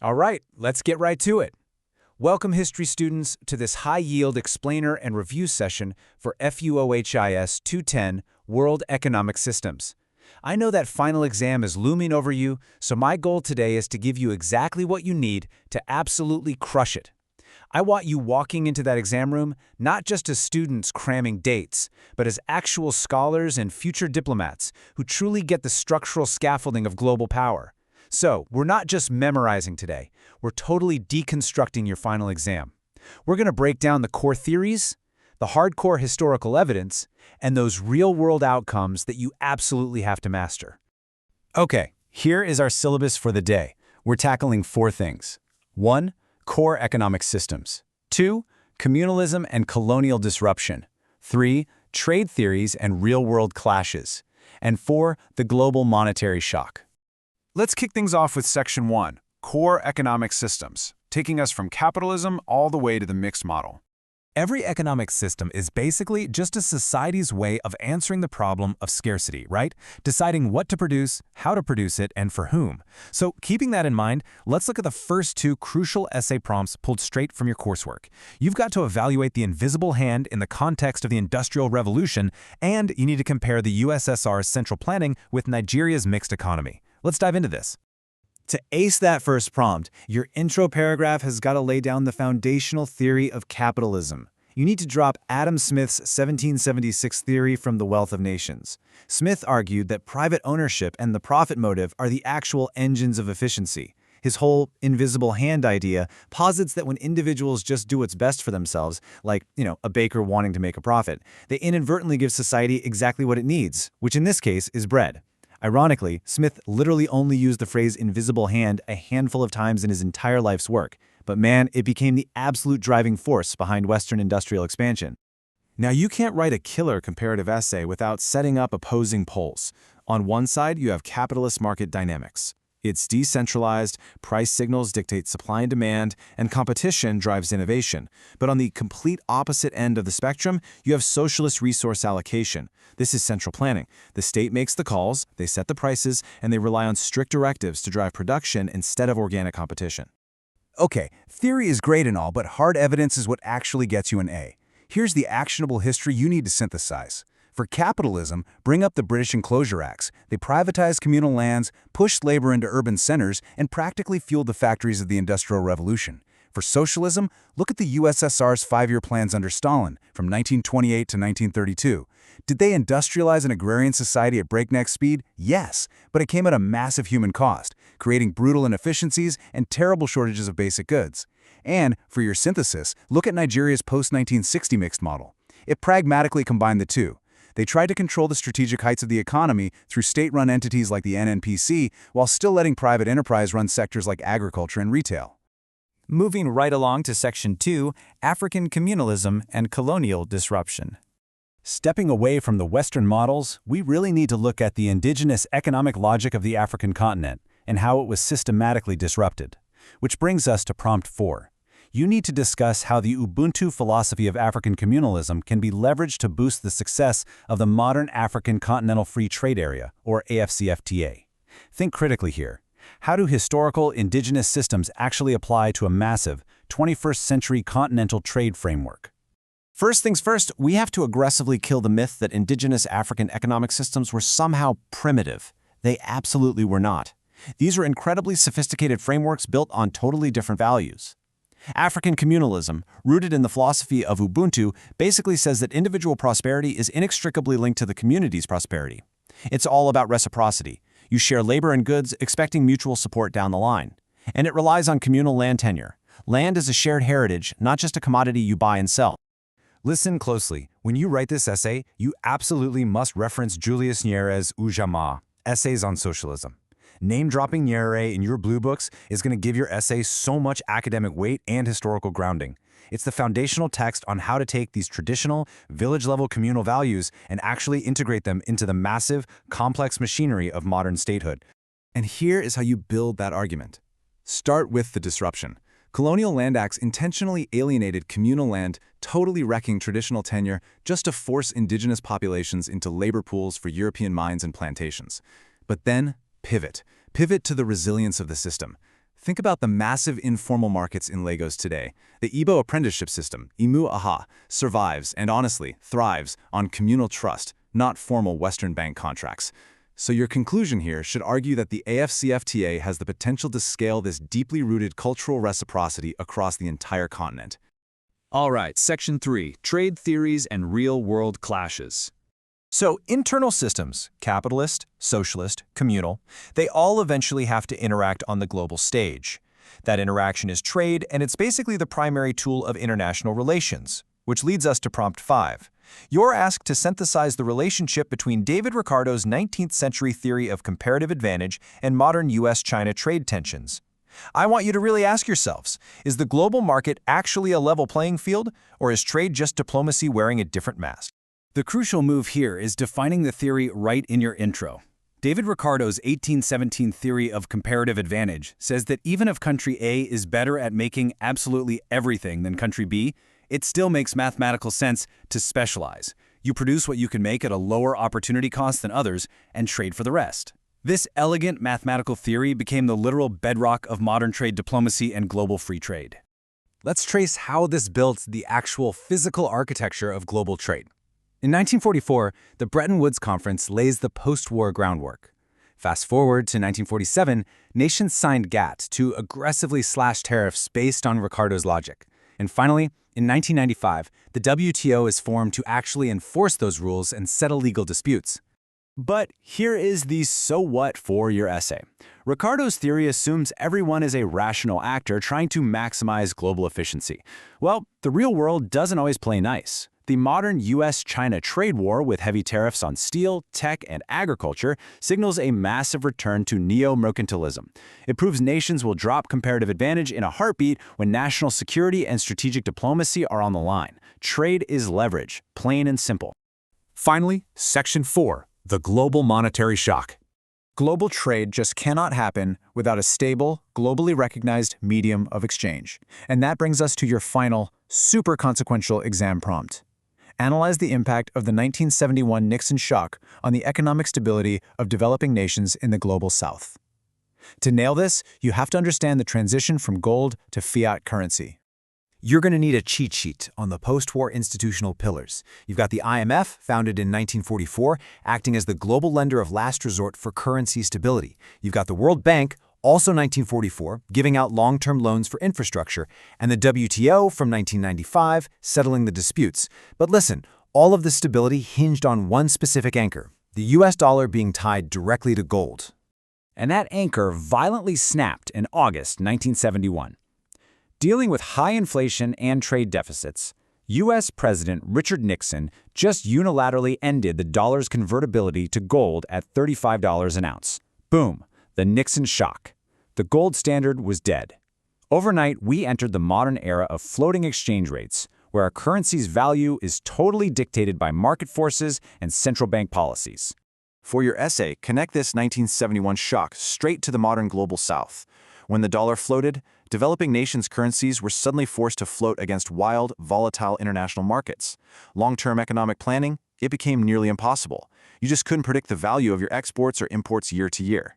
All right, let's get right to it. Welcome, history students, to this high-yield explainer and review session for FUOHIS 210 World Economic Systems. I know that final exam is looming over you, so my goal today is to give you exactly what you need to absolutely crush it. I want you walking into that exam room not just as students cramming dates, but as actual scholars and future diplomats who truly get the structural scaffolding of global power. So, we're not just memorizing today, we're totally deconstructing your final exam. We're going to break down the core theories, the hardcore historical evidence, and those real-world outcomes that you absolutely have to master. Okay, here is our syllabus for the day. We're tackling 4 things. 1. Core economic systems. 2. Communalism and colonial disruption. 3. Trade theories and real-world clashes. And 4. The global monetary shock. Let's kick things off with Section 1, Core Economic Systems, taking us from capitalism all the way to the mixed model. Every economic system is basically just a society's way of answering the problem of scarcity, right? Deciding what to produce, how to produce it, and for whom. So, keeping that in mind, let's look at the first 2 crucial essay prompts pulled straight from your coursework. You've got to evaluate the invisible hand in the context of the Industrial Revolution, and you need to compare the USSR's central planning with Nigeria's mixed economy. Let's dive into this. To ace that first prompt, your intro paragraph has got to lay down the foundational theory of capitalism. You need to drop Adam Smith's 1776 theory from The Wealth of Nations. Smith argued that private ownership and the profit motive are the actual engines of efficiency. His whole invisible hand idea posits that when individuals just do what's best for themselves, like, a baker wanting to make a profit, they inadvertently give society exactly what it needs, which in this case is bread. Ironically, Smith literally only used the phrase invisible hand a handful of times in his entire life's work, but man, it became the absolute driving force behind Western industrial expansion. Now, you can't write a killer comparative essay without setting up opposing poles. On one side, you have capitalist market dynamics. It's decentralized, price signals dictate supply and demand, and competition drives innovation. But on the complete opposite end of the spectrum, you have socialist resource allocation. This is central planning. The state makes the calls, they set the prices, and they rely on strict directives to drive production instead of organic competition. Okay, theory is great and all, but hard evidence is what actually gets you an A. Here's the actionable history you need to synthesize. For capitalism, bring up the British Enclosure Acts. They privatized communal lands, pushed labor into urban centers, and practically fueled the factories of the Industrial Revolution. For socialism, look at the USSR's 5-year plans under Stalin, from 1928 to 1932. Did they industrialize an agrarian society at breakneck speed? Yes, but it came at a massive human cost, creating brutal inefficiencies and terrible shortages of basic goods. And, for your synthesis, look at Nigeria's post-1960 mixed model. It pragmatically combined the two. They tried to control the strategic heights of the economy through state-run entities like the NNPC, while still letting private enterprise run sectors like agriculture and retail. Moving right along to Section 2, African communalism and colonial disruption. Stepping away from the Western models, we really need to look at the indigenous economic logic of the African continent and how it was systematically disrupted. Which brings us to Prompt 4. You need to discuss how the Ubuntu philosophy of African communalism can be leveraged to boost the success of the modern African Continental Free Trade Area, or AFCFTA. Think critically here. How do historical indigenous systems actually apply to a massive 21st century continental trade framework? First things first, we have to aggressively kill the myth that indigenous African economic systems were somehow primitive. They absolutely were not. These are incredibly sophisticated frameworks built on totally different values. African communalism, rooted in the philosophy of Ubuntu, basically says that individual prosperity is inextricably linked to the community's prosperity. It's all about reciprocity. You share labor and goods, expecting mutual support down the line. And it relies on communal land tenure. Land is a shared heritage, not just a commodity you buy and sell. Listen closely. When you write this essay, you absolutely must reference Julius Nyerere's Ujamaa, Essays on Socialism. Name-dropping Nyerere in your blue books is going to give your essay so much academic weight and historical grounding. It's the foundational text on how to take these traditional, village-level communal values and actually integrate them into the massive, complex machinery of modern statehood. And here is how you build that argument. Start with the disruption. Colonial land acts intentionally alienated communal land, totally wrecking traditional tenure just to force indigenous populations into labor pools for European mines and plantations. But then, pivot. Pivot to the resilience of the system. Think about the massive informal markets in Lagos today. The Igbo apprenticeship system, Imu Aha, survives and honestly thrives on communal trust, not formal Western bank contracts. So your conclusion here should argue that the AFCFTA has the potential to scale this deeply rooted cultural reciprocity across the entire continent. All right, Section 3, Trade Theories and Real-World Clashes. So internal systems, capitalist, socialist, communal, they all eventually have to interact on the global stage. That interaction is trade, and it's basically the primary tool of international relations, which leads us to Prompt 5. You're asked to synthesize the relationship between David Ricardo's 19th century theory of comparative advantage and modern US-China trade tensions. I want you to really ask yourselves, is the global market actually a level playing field, or is trade just diplomacy wearing a different mask? The crucial move here is defining the theory right in your intro. David Ricardo's 1817 theory of comparative advantage says that even if country A is better at making absolutely everything than country B, it still makes mathematical sense to specialize. You produce what you can make at a lower opportunity cost than others and trade for the rest. This elegant mathematical theory became the literal bedrock of modern trade diplomacy and global free trade. Let's trace how this built the actual physical architecture of global trade. In 1944, the Bretton Woods Conference lays the post-war groundwork. Fast forward to 1947, nations signed GATT to aggressively slash tariffs based on Ricardo's logic. And finally, in 1995, the WTO is formed to actually enforce those rules and settle legal disputes. But here is the so what for your essay. Ricardo's theory assumes everyone is a rational actor trying to maximize global efficiency. Well, the real world doesn't always play nice. The modern US-China trade war with heavy tariffs on steel, tech, and agriculture signals a massive return to neo-mercantilism. It proves nations will drop comparative advantage in a heartbeat when national security and strategic diplomacy are on the line. Trade is leverage, plain and simple. Finally, Section 4, the global monetary shock. Global trade just cannot happen without a stable, globally recognized medium of exchange. And that brings us to your final, super consequential exam prompt. Analyze the impact of the 1971 Nixon shock on the economic stability of developing nations in the global South. To nail this, you have to understand the transition from gold to fiat currency. You're going to need a cheat sheet on the post-war institutional pillars. You've got the IMF, founded in 1944, acting as the global lender of last resort for currency stability. You've got the World Bank, also 1944, giving out long-term loans for infrastructure, and the WTO from 1995, settling the disputes. But listen, all of this stability hinged on one specific anchor, the US dollar being tied directly to gold. And that anchor violently snapped in August 1971. Dealing with high inflation and trade deficits, U.S. President Richard Nixon just unilaterally ended the dollar's convertibility to gold at $35 an ounce. Boom, the Nixon shock. The gold standard was dead. Overnight, we entered the modern era of floating exchange rates, where our currency's value is totally dictated by market forces and central bank policies. For your essay, connect this 1971 shock straight to the modern global South. When the dollar floated, developing nations' currencies were suddenly forced to float against wild, volatile international markets. Long-term economic planning, it became nearly impossible. You just couldn't predict the value of your exports or imports year to year.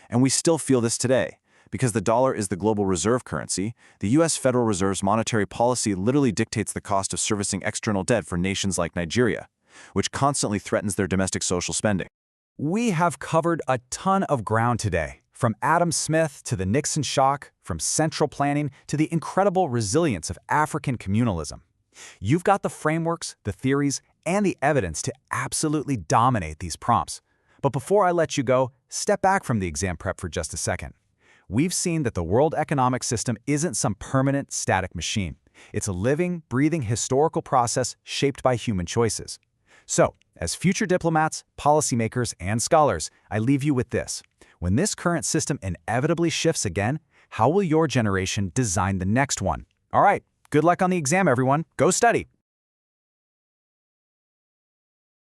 And we still feel this today. Because the dollar is the global reserve currency, the U.S. Federal Reserve's monetary policy literally dictates the cost of servicing external debt for nations like Nigeria, which constantly threatens their domestic social spending. We have covered a ton of ground today. From Adam Smith to the Nixon shock, from central planning to the incredible resilience of African communalism. You've got the frameworks, the theories, and the evidence to absolutely dominate these prompts. But before I let you go, step back from the exam prep for just a second. We've seen that the world economic system isn't some permanent, static machine. It's a living, breathing historical process shaped by human choices. So, as future diplomats, policymakers, and scholars, I leave you with this. When this current system inevitably shifts again, how will your generation design the next one? All right, good luck on the exam, everyone. Go study.